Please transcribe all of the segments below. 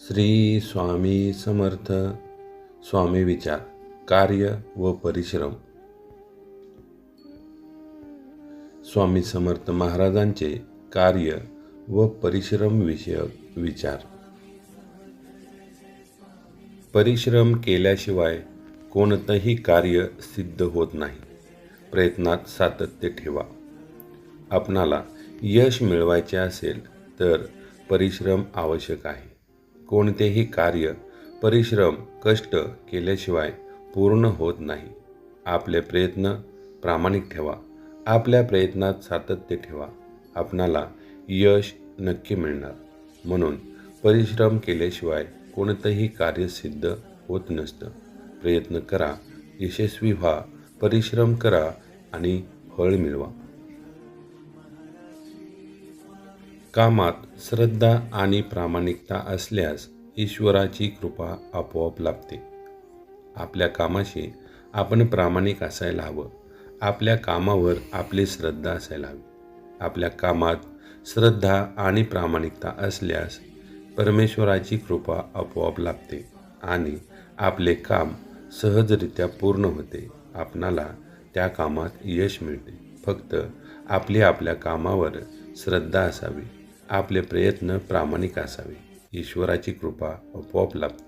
श्री स्वामी समर्थ. स्वामी विचार, कार्य व परिश्रम. स्वामी समर्थ महाराजांचे कार्य व परिश्रम विषयक विचार. परिश्रम केल्याशिवाय कोणतंही कार्य सिद्ध होत नाही. प्रयत्नात सातत्य ठेवा. आपणाला यश मिळवायचे असेल तर परिश्रम आवश्यक आहे. कोणतेही कार्य परिश्रम कष्ट केल्याशिवाय पूर्ण होत नाही. आपले प्रयत्न प्रामाणिक ठेवा. आपल्या प्रयत्नात सातत्य ठेवा. आपणाला यश नक्की मिळणार. म्हणून परिश्रम केल्याशिवाय कोणतंही कार्य सिद्ध होत नसतं. प्रयत्न करा, यशस्वी व्हा, परिश्रम करा आणि फळ मिळवा. कामात श्रद्धा आणि प्रामाणिकता असल्यास ईश्वराची कृपा आपोआप लाभते. आपल्या कामाशी आपण प्रामाणिक असायला हवं. आपल्या कामावर आपली श्रद्धा असायला हवी. आपल्या कामात श्रद्धा आणि प्रामाणिकता असल्यास परमेश्वराची कृपा आपोआप लाभते आणि आपले काम सहजरित्या पूर्ण होते. आपणाला त्या कामात यश मिळते. फक्त आपल्या कामावर श्रद्धा असावी. आपले प्रयत्न प्रामाणिक असावे. ईश्वराची कृपा आपोआप लाभते.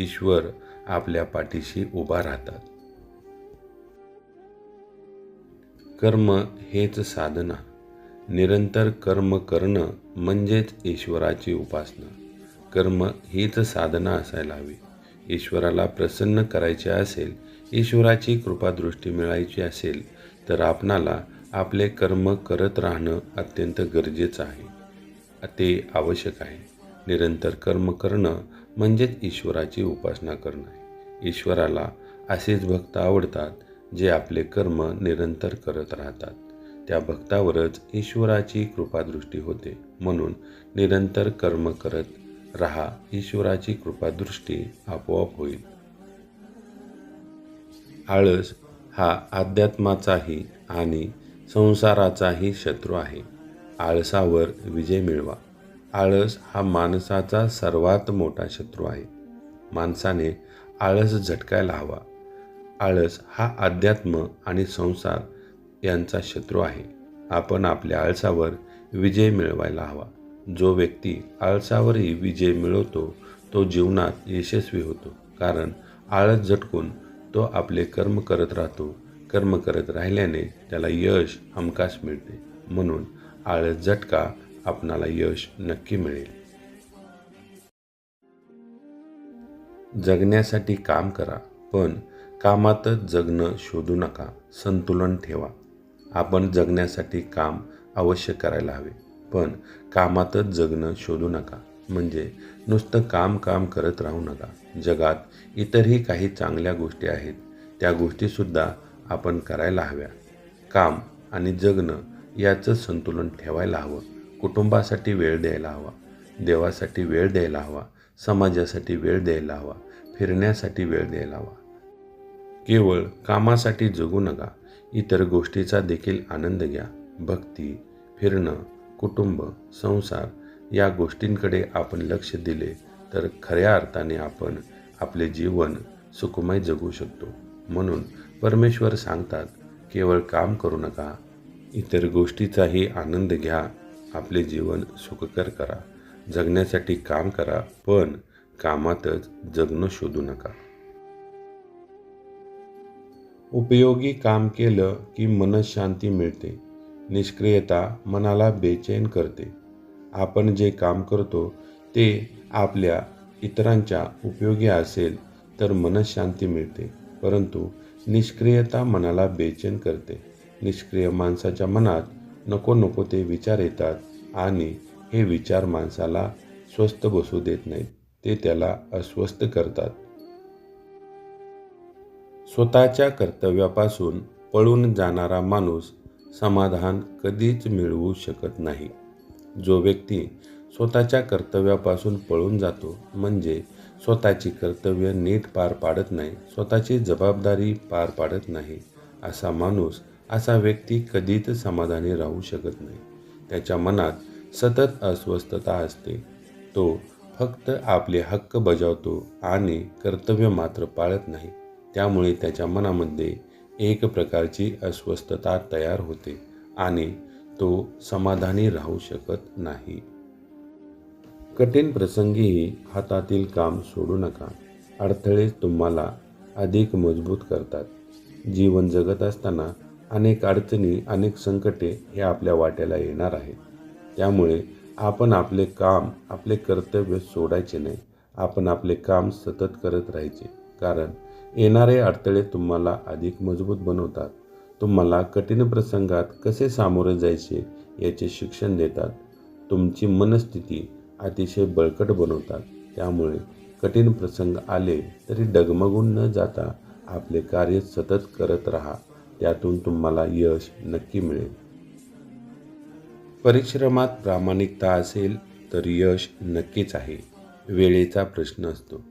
ईश्वर आपल्या पाठीशी उभा राहतात. कर्म हेच साधना. निरंतर कर्म करणं म्हणजेच ईश्वराची उपासना. कर्म हीच साधना असायला हवी. ईश्वराला प्रसन्न करायचे असेल, ईश्वराची कृपादृष्टी मिळायची असेल तर आपणाला आपले कर्म करत राहणं अत्यंत गरजेचं आहे. ते आवश्यक आहे. निरंतर कर्म करणं म्हणजेच ईश्वराची उपासना करणं आहे. ईश्वराला असेच भक्त आवडतात जे आपले कर्म निरंतर करत राहतात. त्या भक्तावरच ईश्वराची कृपादृष्टी होते. म्हणून निरंतर कर्म करत राहा. ईश्वराची कृपादृष्टी आपोआप होईल. आळस हा अध्यात्माचाही आणि संसाराचाही शत्रू आहे. आळसावर विजय मिळवा. आळस हा माणसाचा सर्वात मोठा शत्रू आहे. माणसाने आळस झटकायला हवा. आळस हा अध्यात्म आणि संसार यांचा शत्रू आहे. आपण आपल्या आळसावर विजय मिळवायला हवा. जो व्यक्ती आळसावरही विजय मिळवतो तो जीवनात यशस्वी होतो. कारण आळस झटकून तो आपले कर्म करत राहतो. कर्म करत राहिल्याने त्याला यश हमखास मिळते. म्हणून आळस झटका, आपणाला यश नक्की मिळेल. जगण्यासाठी काम करा, पण कामातच जगणं शोधू नका. संतुलन ठेवा. आपण जगण्यासाठी काम अवश्य करायला हवे, पण कामातच जगणं शोधू नका. म्हणजे नुसतं काम करत राहू नका. जगात इतरही काही चांगल्या गोष्टी आहेत. त्या गोष्टीसुद्धा आपण करायला हव्या. काम आणि जगणं याचं संतुलन ठेवायला हवं. कुटुंबासाठी वेळ द्यायला हवा. देवासाठी वेळ द्यायला हवा. समाजासाठी वेळ द्यायला हवा. फिरण्यासाठी वेळ द्यायला हवा. केवळ कामासाठी जगू नका. इतर गोष्टीचा देखील आनंद घ्या. भक्ती, फिरणं, कुटुंब, संसार या गोष्टींकडे आपण लक्ष दिले तर खऱ्या अर्थाने आपण आपले जीवन सुखमय जगू शकतो. म्हणून परमेश्वर सांगतात, केवळ काम करू नका, इतर गोष्टीचाही आनंद घ्या. आपले जीवन सुखकर करा. जगण्यासाठी काम करा, पण कामातच जगणं शोधू नका. उपयोगी काम केलं की मनःशांती मिळते. निष्क्रियता मनाला बेचैन करते. आपण जे काम करतो ते आपल्या इतरांच्या उपयोगी असेल तर मनःशांती मिळते. परंतु निष्क्रियता मनाला बेचैन करते. निष्क्रिय माणसाच्या मनात नको ते विचार येतात आणि हे विचार माणसाला स्वस्थ बसू देत नाहीत. ते त्याला अस्वस्थ करतात. स्वतःच्या कर्तव्यापासून पळून जाणारा माणूस समाधान कधीच मिळवू शकत नाही. जो व्यक्ती स्वतःच्या कर्तव्यापासून पळून जातो म्हणजे स्वतःची कर्तव्य नीट पार पाडत नाही, स्वतःची जबाबदारी पार पाडत नाही, असा माणूस, असा व्यक्ती कधीच समाधानी राहू शकत नाही. त्याच्या मनात सतत अस्वस्थता असते. तो फक्त आपले हक्क बजावतो आणि कर्तव्य मात्र पाळत नाही. त्यामुळे त्याच्या मनामध्ये एक प्रकारची अस्वस्थता तयार होते आणि तो समाधानी राहू शकत नाही. कठीण प्रसंगीही हातातील काम सोडू नका. अडथळे तुम्हाला अधिक मजबूत करतात. जीवन जगत असताना अनेक अडचणी, अनेक संकटे हे आपल्या वाट्याला येणार आहेत. त्यामुळे आपण आपले काम, आपले कर्तव्य सोडायचे नाही. आपण आपले काम सतत करत राहायचे. कारण येणारे अडथळे तुम्हाला अधिक मजबूत बनवतात. तुम्हाला कठीण प्रसंगात कसे सामोरे जायचे याचे शिक्षण देतात. तुमची मनस्थिती अतिशय बळकट बनवतात. त्यामुळे कठीण प्रसंग आले तरी डगमगून न जाता आपले कार्य सतत करत राहा. त्यातून तुम्हाला यश नक्की मिळेल. परिश्रमात प्रामाणिकता असेल तर यश नक्कीच आहे. वेळेचा प्रश्न असतो.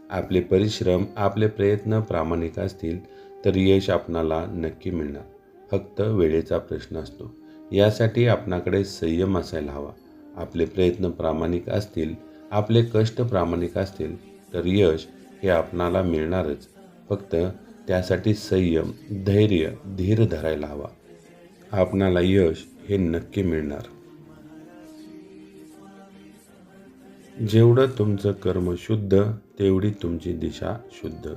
आपले परिश्रम, आपले प्रयत्न प्रामाणिक असतील तर यश आपणाला नक्की मिळणार. फक्त वेळेचा प्रश्न असतो. यासाठी आपणाकडे संयम असायला हवा. आपले प्रयत्न प्रामाणिक असतील, आपले कष्ट प्रामाणिक असतील तर यश हे आपणाला मिळणारच. फक्त त्यासाठी संयम, धैर्य, धीर धरायला हवा. आपणाला यश हे नक्की मिळणार. जेवढं तुमचं कर्म शुद्ध तेवढी तुमची दिशा शुद्ध.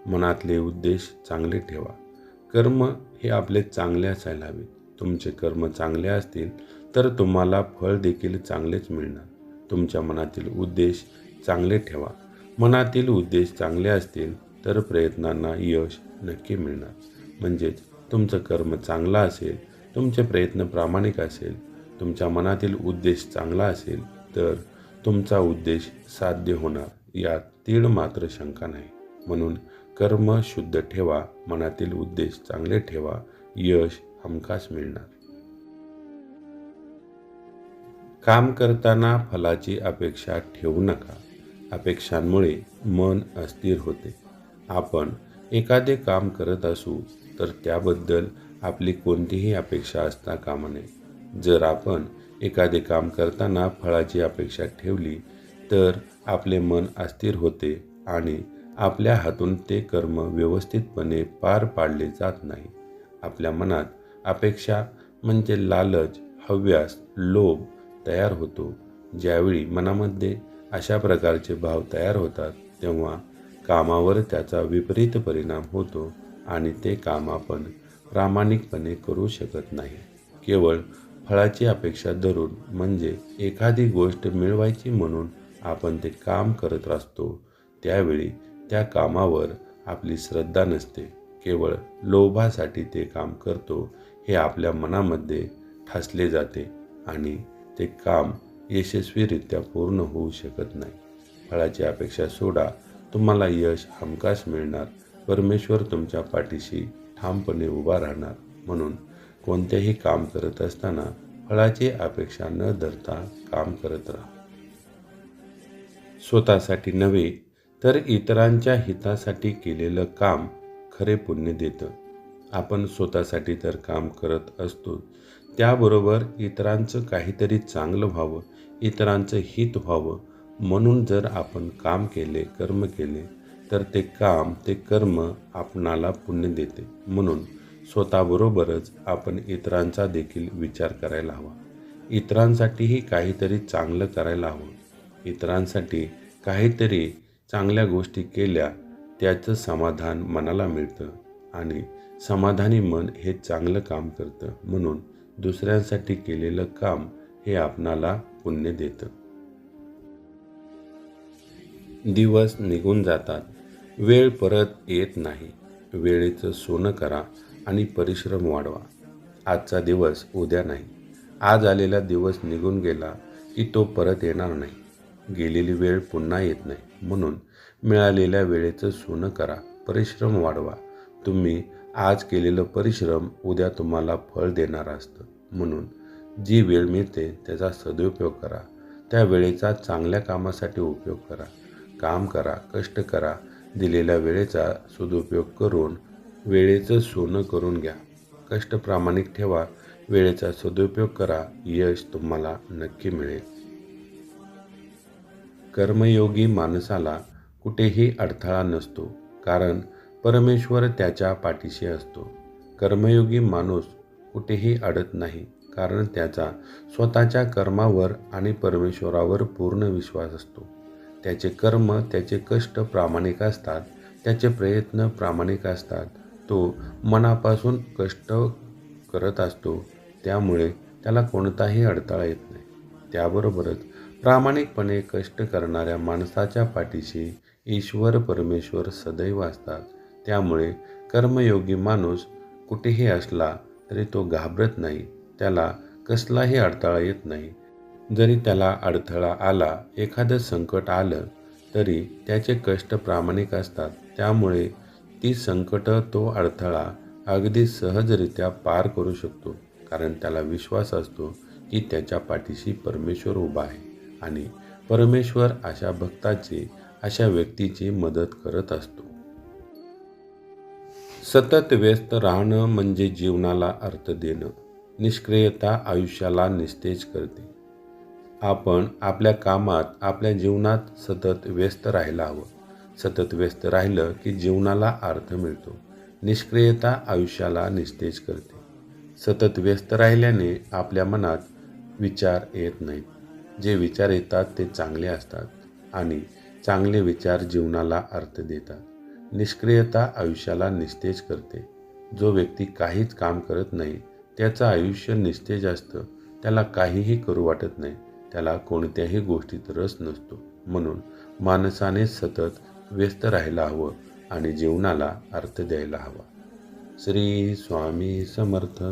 मनातले उद्देश चांगले ठेवा. कर्म हे आपले चांगले असायला हवे. तुमचे कर्म चांगले असतील तर तुम्हाला फळ देखील चांगलेच मिळणार. तुमच्या मनातील उद्देश चांगले ठेवा. मनातील उद्देश चांगले असतील तर प्रयत्नांना यश नक्की मिळणार. म्हणजेच तुमचं कर्म चांगलं असेल, तुमचे प्रयत्न प्रामाणिक असेल, तुमच्या मनातील उद्देश चांगला असेल तर तुमचा उद्देश साध्य होणार. यात तीळ मात्र शंका नाही. म्हणून कर्म शुद्ध ठेवा, मनातील उद्देश चांगले ठेवा, यश हमखास मिळणार. काम करताना फलाची अपेक्षा ठेवू नका. अपेक्षांमुळे मन अस्थिर होते. आपण एखादे काम करत असू तर त्याबद्दल आपली कोणतीही अपेक्षा असता कामा नये. जर आपण एखादे काम करताना फळाची अपेक्षा ठेवली तर आपले मन अस्थिर होते आणि आपल्या हातून ते कर्म व्यवस्थितपणे पार पाडले जात नाही. आपल्या मनात अपेक्षा म्हणजे लालच, हव्यास, लोभ तयार होतो. ज्यावेळी मनामध्ये अशा प्रकारचे भाव तयार होतात तेव्हा कामावर त्याचा विपरीत परिणाम होतो आणि ते काम आपण प्रामाणिकपणे करू शकत नाही. केवळ फळाची अपेक्षा धरून, म्हणजे एखादी गोष्ट मिळवायची म्हणून आपण ते काम करत असतो, त्यावेळी त्या कामावर आपली श्रद्धा नसते. केवळ लोभासाठी ते काम करतो हे आपल्या मनामध्ये ठासले जाते आणि ते काम यशस्वीरित्या पूर्ण होऊ शकत नाही. फळाची अपेक्षा सोडा. तुम्हाला यश हमखास मिळणार. परमेश्वर तुमच्या पाठीशी ठामपणे उभा राहणार. म्हणून कोणतेही काम करत असताना फळाची अपेक्षा न धरता काम करत राहा. स्वतःसाठी नव्हे तर इतरांच्या हितासाठी केलेलं काम खरे पुण्य देतं. आपण स्वतःसाठी तर काम करत असतो, त्याबरोबर इतरांचं काहीतरी चांगलं व्हावं, इतरांचं हित व्हावं म्हणून जर आपण काम केले, कर्म केले तर ते काम, ते कर्म आपणाला पुण्य देते. म्हणून स्वतःबरोबरच आपण इतरांचा देखील विचार करायला हवा. इतरांसाठीही काहीतरी चांगलं करायला हवं. इतरांसाठी काहीतरी चांगल्या गोष्टी केल्या त्याचं समाधान मनाला मिळतं आणि समाधानी मन हे चांगलं काम करतं. म्हणून दुसऱ्यांसाठी केलेलं काम हे आपणाला पुण्य देतं. दिवस निघून जातात, वेळ परत येत नाही. वेळेचं सोनं करा आणि परिश्रम वाढवा. आजचा दिवस उद्या नाही. आज आलेला दिवस निघून गेला की तो परत येणार नाही. गेलेली वेळ पुन्हा येत नाही. म्हणून मिळालेल्या वेळेचं सोनं करा, परिश्रम वाढवा. तुम्ही आज केलेलं परिश्रम उद्या तुम्हाला फळ देणार असतं. म्हणून जी वेळ मिळते त्याचा सदुपयोग करा. त्या वेळेचा चांगल्या कामासाठी उपयोग करा. काम करा, कष्ट करा. दिलेल्या वेळेचा सदुपयोग करून वेळेचं सोनं करून घ्या. कष्ट प्रामाणिक ठेवा, वेळेचा सदुपयोग करा. यश तुम्हाला नक्की मिळेल. कर्मयोगी माणसाला कुठेही अडथळा नसतो, कारण परमेश्वर त्याच्या पाठीशी असतो. कर्मयोगी माणूस कुठेही अडत नाही, कारण त्याचा स्वतःच्या कर्मावर आणि परमेश्वरावर पूर्ण विश्वास असतो. त्याचे कर्म, त्याचे कष्ट प्रामाणिक असतात, त्याचे प्रयत्न प्रामाणिक असतात. तो मनापासून कष्ट करत असतो, त्यामुळे त्याला कोणताही अडथळा येत नाही. त्याबरोबरच प्रामाणिकपणे कष्ट करणाऱ्या माणसाच्या पाठीशी ईश्वर परमेश्वर सदैव असतात. त्यामुळे कर्मयोगी माणूस कुठेही असला तरी तो घाबरत नाही, त्याला कसलाही अडथळा येत नाही. जरी त्याला अडथळा आला, एखादं संकट आलं, तरी त्याचे कष्ट प्रामाणिक असतात. त्यामुळे ती संकट, तो अडथळा अगदी सहजरित्या पार करू शकतो, कारण त्याला विश्वास असतो की त्याच्या पाठीशी परमेश्वर उभा आहे आणि परमेश्वर अशा भक्ताची, अशा व्यक्तीची मदत करत असतो. सतत व्यस्त राहणं म्हणजे जीवनाला अर्थ देणं. निष्क्रियता आयुष्याला निस्तेज करते. आपण आपल्या कामात, आपल्या जीवनात सतत व्यस्त राहायला हवं. सतत व्यस्त राहिलं की जीवनाला अर्थ मिळतो. निष्क्रियता आयुष्याला निस्तेज करते. सतत व्यस्त राहिल्याने आपल्या मनात विचार येत नाहीत. जे विचार येतात ते चांगले असतात आणि चांगले विचार जीवनाला अर्थ देतात. निष्क्रियता आयुष्याला निस्तेज करते. जो व्यक्ती काहीच काम करत नाही, त्याचं आयुष्य निस्तेज असतं. त्याला काहीही करू वाटत नाही. त्याला कोणत्याही गोष्टीत रस नसतो. म्हणून माणसाने सतत व्यस्त राहायला हवं आणि जीवनाला अर्थ द्यायला हवा. श्री स्वामी समर्थ.